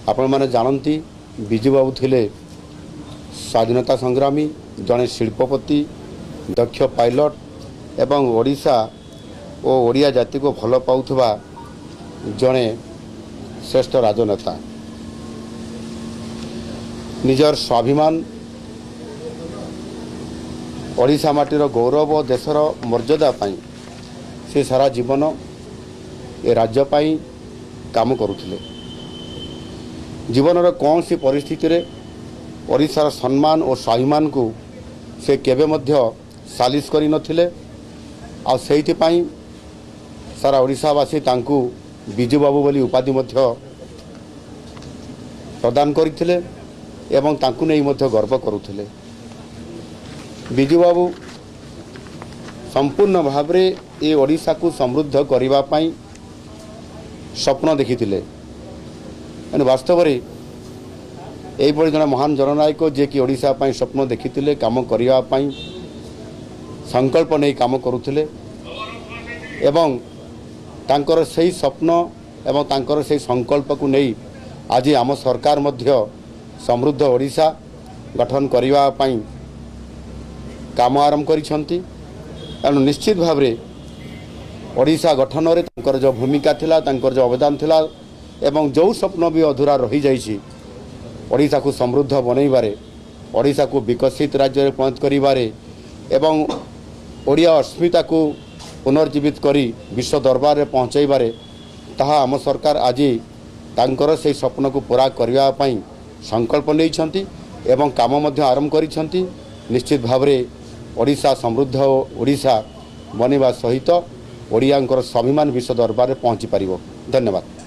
आपण मैंने जानती विजु बाबू थिले स्वाधीनता संग्रामी जड़े शिल्पपति दक्ष पायलट एवं ओडिशा और ओडिया जाति को भल पाउथबा जड़े श्रेष्ठ राजनेता निजर स्वाभिमान ओडिशा माटीर गौरव और देशर मर्यादा पाई से सारा जीवन ए राज्य पाई काम करुथिले। जीवन कौन सी परिस्थिति रे ओडिशार सम्मान और स्वाभिमान को से केबे मध्य सालिश करि नथिले आ सेहिथि पाई सारा ओडिशावासी तांकू विजु बाबू बोली उपाधि मध्य प्रदान करथिले एवं तांकू नै मध्य गर्व करुथिले। विजु बाबू संपूर्ण भाव रे ए ओडिशा को समृद्ध करिवा पाई स्वप्न देखिथिले। वास्तव में यही जन महान जननायक जे कि ओडिशा पाई स्वप्न देखिथिले काम करिवा पाई संकल्प नहीं काम करुथिले एवं तांकर सही स्वप्न एवं तांकर सही संकल्प को नहीं आज आम सरकार मध्य समृद्ध ओडिशा गठन करिवा पाई काम आरंभ करिसंती। एणु निश्चित भाव रे ओडिशा गठन रे तांकर जो भूमिका थिला तांकर जो अवदान थिला एवं जो स्वप्न भी अधूरा रही जाइए ओडिशा को समृद्ध बनइबारे ओडिशा को विकसित राज्य में परिणत करिबारे एवं ओडिया अस्मिता को पुनर्जीवित करी विश्व दरबार में पहुँचाइबारे ताहा आम सरकार आज तांकर से स्वप्न को पूरा करबा पई संकल्प नैछंती एवं काम मध्य आरंभ करिसंती। निश्चित भाव रे ओडिशा समृद्ध ओडिशा बनिबा सहित ओडियांकर स्वाभिमान विश्व दरबार में पहुँची पारिबो। धन्यवाद।